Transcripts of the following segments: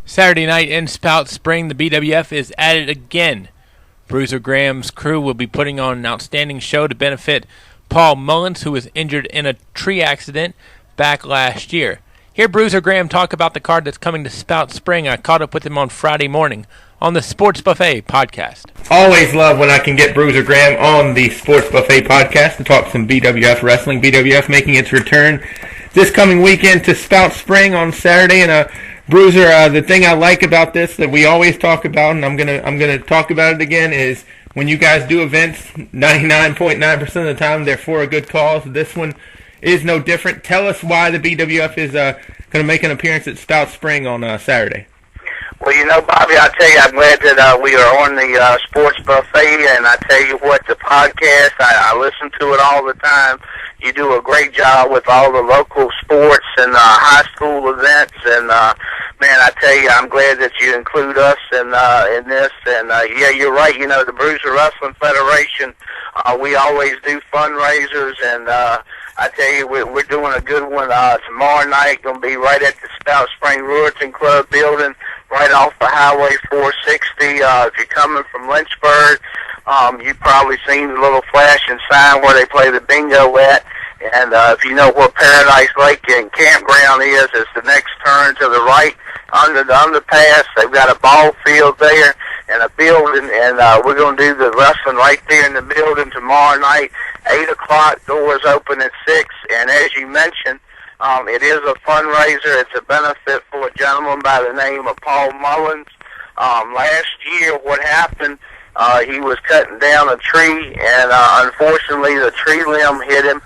Saturday night in Spout Spring, the BWF is at it again. Bruiser Graham's crew will be putting on an outstanding show to benefit Paul Mullins, who was injured in a tree accident back last year. Hear Bruiser Graham talk about the card that's coming to Spout Spring. I caught up with him on Friday morning on the Sports Buffet podcast. Always love when I can get Bruiser Graham on the Sports Buffet podcast to talk some BWF wrestling. BWF making its return this coming weekend to Spout Spring on Saturday, and Bruiser, the thing I like about this that we always talk about, and I'm gonna talk about it again, is when you guys do events, 99.9% of the time they're for a good cause. This one is no different. Tell us why the BWF is going to make an appearance at Spout Spring on Saturday. Well, you know, Bobby, I tell you, I'm glad that we are on the Sports Buffet, and I tell you what, the podcast, I listen to it all the time. You do a great job with all the local sports and high school events, and man, I tell you, I'm glad that you include us in this. And yeah, you're right. You know, the Bruiser Wrestling Federation, we always do fundraisers, and I tell you, we're doing a good one tomorrow night. Going to be right at the Spout Spring Ruritan Club building, right off the Highway 460. If you're coming from Lynchburg, you've probably seen the little flashing sign where they play the bingo at. And if you know where Paradise Lake and Campground is, it's the next turn to the right under the underpass. They've got a ball field there and a building, and we're going to do the wrestling right there in the building tomorrow night, 8 o'clock, doors open at 6. And as you mentioned, it is a fundraiser. It's a benefit for a gentleman by the name of Paul Mullins. Last year, what happened, he was cutting down a tree, and unfortunately the tree limb hit him,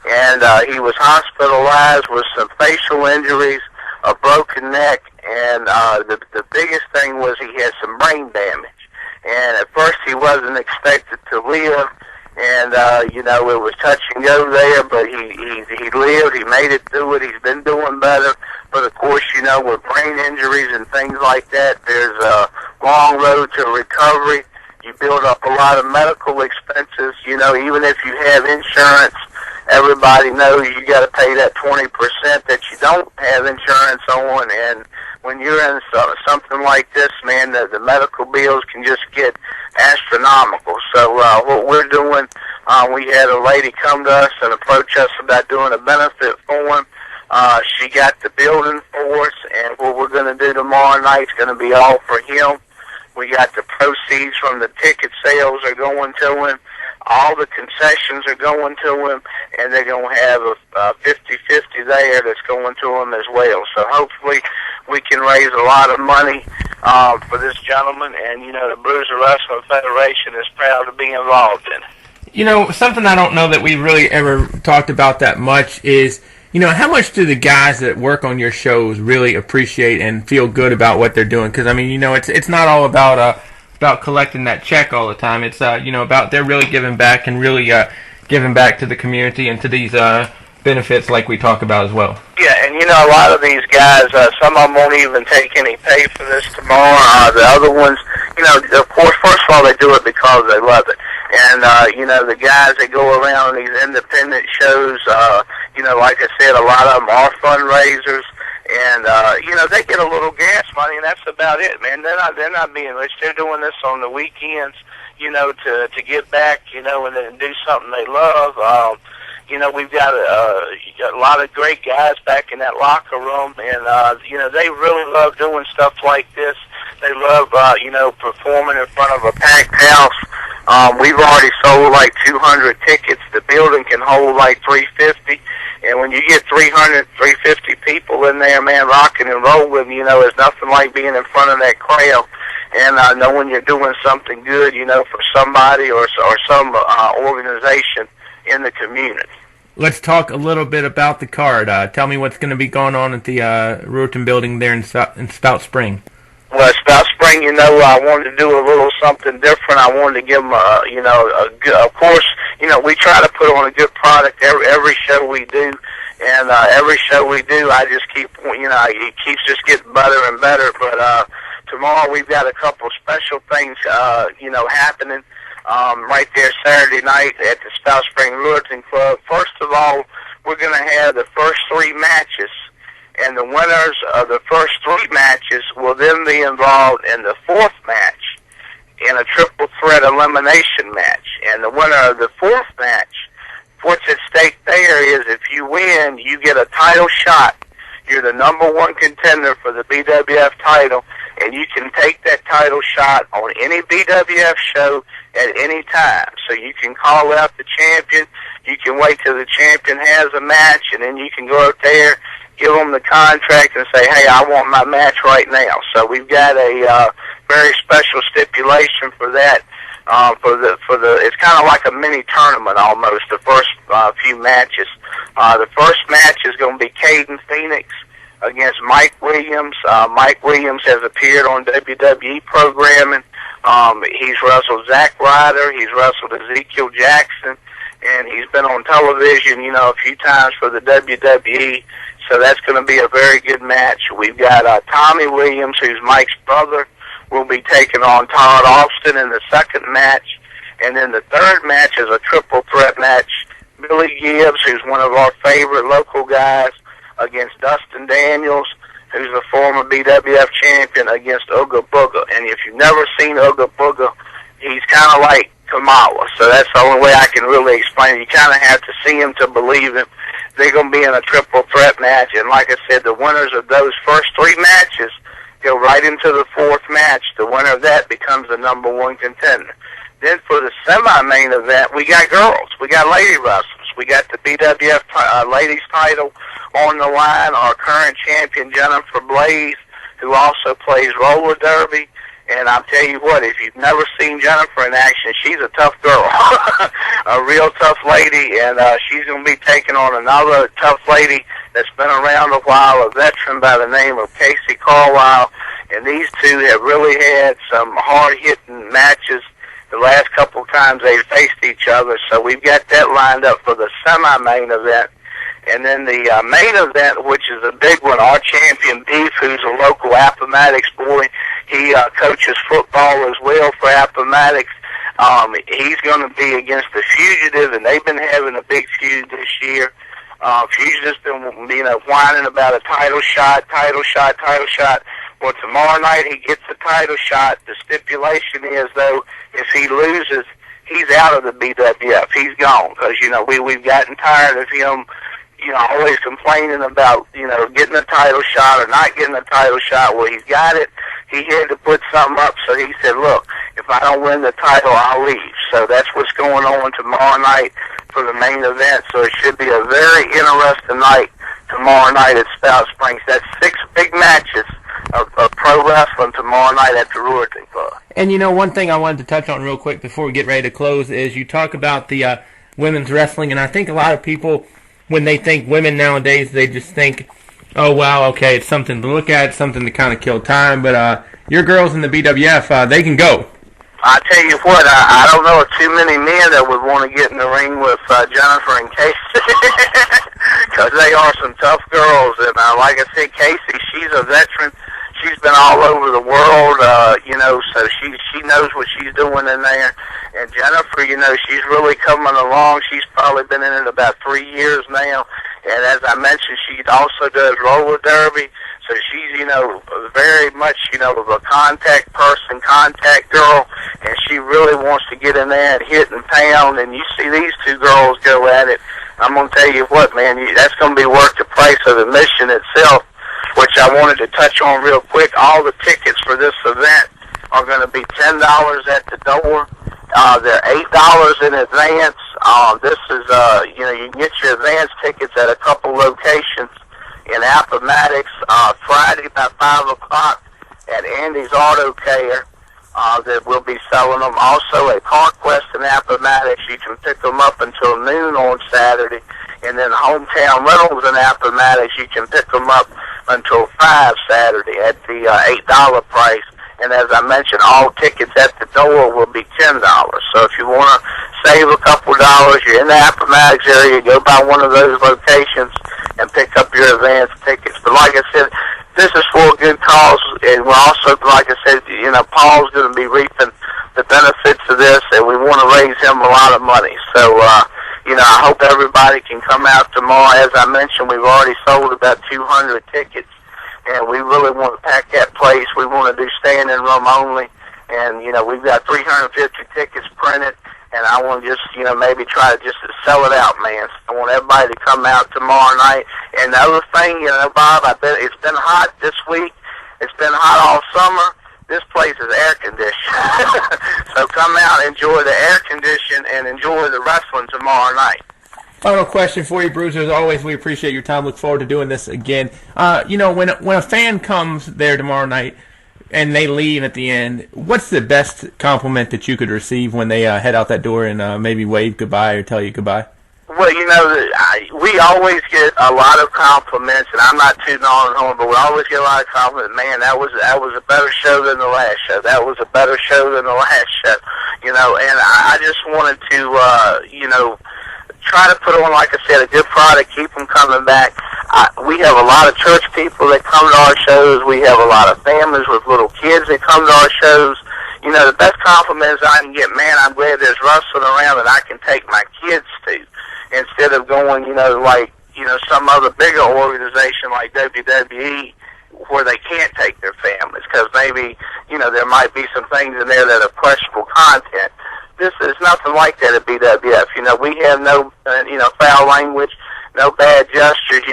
and he was hospitalized with some facial injuries, a broken neck, and the biggest thing was he had some brain damage. And at first he wasn't expected to live, and you know, it was touch and go there, but he lived, he made it through it, he's been doing better. But of course, you know, with brain injuries and things like that, there's a long road to recovery. You build up a lot of medical expenses. You know, even if you have insurance, everybody knows you got to pay that 20% that you don't have insurance on. And when you're in something like this, man, the medical bills can just get astronomical. So what we're doing, we had a lady come to us and approach us about doing a benefit for him. She got the building for us, and what we're going to do tomorrow night is going to be all for him. We got the proceeds from the ticket sales are going to him. All the concessions are going to him, and they're going to have a 50-50 there that's going to him as well. So hopefully we can raise a lot of money for this gentleman, and, you know, the Bruiser Wrestling Federation is proud to be involved in it. You know, something I don't know that we've really ever talked about that much is, you know, how much do the guys that work on your shows really appreciate and feel good about what they're doing? Because, I mean, you know, it's not all about collecting that check all the time. It's, you know, about they're really giving back and really giving back to the community and to these benefits like we talk about as well. Yeah, and, you know, a lot of these guys, some of them won't even take any pay for this tomorrow. The other ones, you know, of course, first of all, they do it because they love it. And, you know, the guys that go around these independent shows, you know, like I said, a lot of them are fundraisers, and, you know, they get a little gas money, and that's about it, man. They're not being rich. They're doing this on the weekends, you know, to get back, you know, and then do something they love. You know, we've got a lot of great guys back in that locker room, and, you know, they really love doing stuff like this. They love, you know, performing in front of a packed house. We've already sold like 200 tickets. The building can hold like 350. And when you get 300, 350 people in there, man, rocking and rolling, you know, there's nothing like being in front of that crowd. And knowing you're doing something good, you know, for somebody or some organization in the community. Let's talk a little bit about the card. Tell me what's going to be going on at the Ruritan building there in Spout Spring. Well, Spout Spring, you know, I wanted to do a little something different. I wanted to give them, you know, of course, you know, we try to put on a good product every show we do. And every show we do, I just keep, you know, it keeps just getting better and better. But tomorrow we've got a couple special things, you know, happening right there Saturday night at the Spout Spring Ruritan Club. First of all, we're going to have the first 3 matches and the winners of the first 3 matches will then be involved in the 4th match in a triple threat elimination match. And the winner of the 4th match, what's at stake there is if you win, you get a title shot. You're the number 1 contender for the BWF title, and you can take that title shot on any BWF show at any time. So you can call out the champion, you can wait till the champion has a match, and then you can go up there, give them the contract, and say, hey, I want my match right now. So we've got a very special stipulation for that. It's kind of like a mini tournament almost, the first few matches. The first match is going to be Caden Phoenix against Mike Williams. Mike Williams has appeared on WWE programming. He's wrestled Zack Ryder, he's wrestled Ezekiel Jackson, and he's been on television, a few times for the WWE. So that's going to be a very good match. We've got Tommy Williams, who's Mike's brother, will be taking on Todd Austin in the second match. And then the third match is a triple threat match. Billy Gibbs, who's one of our favorite local guys, against Dustin Daniels, who's a former BWF champion, against Ooga Booga. And if you've never seen Ooga Booga, he's kind of like Kamala. So that's the only way I can really explain it. You kind of have to see him to believe him. They're going to be in a triple threat match. And like I said, the winners of those first 3 matches go right into the 4th match. The winner of that becomes the number 1 contender. Then for the semi-main event, we got girls. We got lady wrestlers. We got the BWF ladies title on the line. Our current champion, Jennifer Blaze, who also plays roller derby. And I'll tell you what, if you've never seen Jennifer in action, she's a tough girl, a real tough lady, and she's going to be taking on another tough lady that's been around a while, a veteran by the name of Casey Carlisle. And these two have really had some hard-hitting matches the last couple of times they faced each other. So we've got that lined up for the semi-main event. And then the main event, which is a big one, our champion Beef, who's a local Appomattox boy, he coaches football as well for Appomattox. He's going to be against the Fugitive, and they've been having a big feud this year. Fugitive's been, whining about a title shot. Well, tomorrow night he gets a title shot. The stipulation is, though, if he loses, he's out of the BWF. He's gone because, we've gotten tired of him, always complaining about, getting a title shot or not getting a title shot. Well, he's got it. He had to put something up, so he said, look, if I don't win the title, I'll leave. So that's what's going on tomorrow night for the main event. So it should be a very interesting night tomorrow night at Spout Springs. That's 6 big matches of pro wrestling tomorrow night at the Ruritan Club. And one thing I wanted to touch on real quick before we get ready to close is you talk about the women's wrestling, and I think a lot of people, when they think women nowadays, they just think, oh, wow, okay, it's something to look at, something to kind of kill time, but your girls in the BWF, they can go. I tell you what, I don't know of too many men that would want to get in the ring with Jennifer and Casey, because they are some tough girls, and like I said, Casey, she's a veteran. She's been all over the world, so she knows what she's doing in there. And Jennifer, she's really coming along. She's probably been in it about 3 years now. And as I mentioned, she also does roller derby. So she's, very much, of a contact person, contact girl. And she really wants to get in there and hit and pound. And you see these 2 girls go at it. I'm going to tell you what, man, that's going to be worth the price of admission itself, which I wanted to touch on real quick. All the tickets for this event are going to be $10 at the door. They're $8 in advance. This is, you can get your advance tickets at a couple locations in Appomattox, Friday about 5 o'clock at Andy's Auto Care, that will be selling them. Also at Parkwest in Appomattox, you can pick them up until noon on Saturday. And then Hometown Rentals in Appomattox, you can pick them up until 5 Saturday at the $8 price. And as I mentioned, all tickets at the door will be $10. So if you want to save a couple dollars, you're in the Appomattox area, go by one of those locations and pick up your advance tickets. But like I said, this is for a good cause, and we're also, like I said, Paul's going to be reaping the benefits of this, and we want to raise him a lot of money. So, I hope everybody can come out tomorrow. As I mentioned, we've already sold about 200 tickets, and we really want to pack that place. We want to do standing room only, and, we've got 350 tickets printed, and I want to just, maybe try to just sell it out, man. So I want everybody to come out tomorrow night. And the other thing, Bob, I bet it's been hot this week. It's been hot all summer. This place is air conditioned. So come out, enjoy the air condition, and enjoy the wrestling tomorrow night. Final question for you, Bruiser. As always, we appreciate your time. Look forward to doing this again. When a fan comes there tomorrow night and they leave at the end, what's the best compliment that you could receive when they head out that door and maybe wave goodbye or tell you goodbye? Well, we always get a lot of compliments, and I'm not tooting on the horn, but we always get a lot of compliments. Man, that was a better show than the last show. That was a better show than the last show. And I just wanted to, try to put on, like I said, a good product, keep them coming back. We have a lot of church people that come to our shows. We have a lot of families with little kids that come to our shows. The best compliments I can get, man, I'm glad there's wrestling around that I can take my kids to, instead of going, some other bigger organization like WWE where they can't take their families because maybe, there might be some things in there that are questionable content. This is nothing like that at BWF. We have no, foul language, no bad gestures.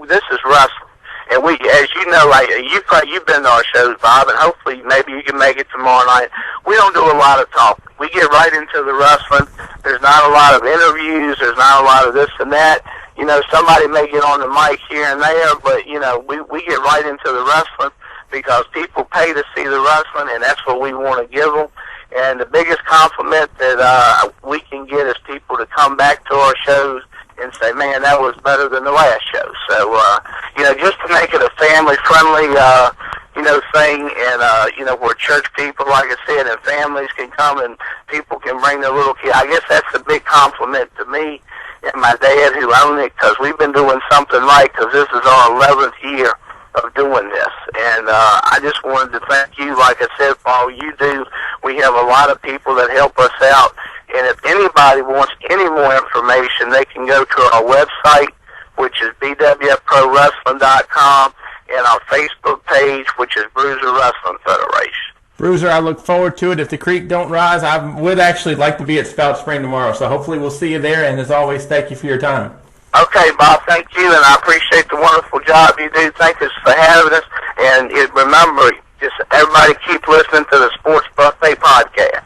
This is wrestling. And we, as you know, like you've been to our shows, Bob, and hopefully maybe you can make it tomorrow night. We don't do a lot of talking. We get right into the wrestling. There's not a lot of interviews. There's not a lot of this and that. Somebody may get on the mic here and there, but we get right into the wrestling because people pay to see the wrestling, and that's what we want to give them. And the biggest compliment that we can get is people to come back to our shows and say, man, that was better than the last show. So, just to make it a family-friendly, thing, and, where church people, like I said, and families can come and people can bring their little kids. I guess that's a big compliment to me and my dad who own it, because we've been doing something right, because this is our 11th year of doing this. And I just wanted to thank you, like I said, for all you do. We have a lot of people that help us out. And if anybody wants any more information, they can go to our website, which is bwfprowrestling.com, and our Facebook page, which is Bruiser Wrestling Federation. Bruiser, I look forward to it. If the creek don't rise, I would actually like to be at Spout Spring tomorrow. So hopefully we'll see you there. And as always, thank you for your time. Okay, Bob, thank you, and I appreciate the wonderful job you do. Thank us for having us. And remember, just everybody keep listening to the Sports Buffet podcast.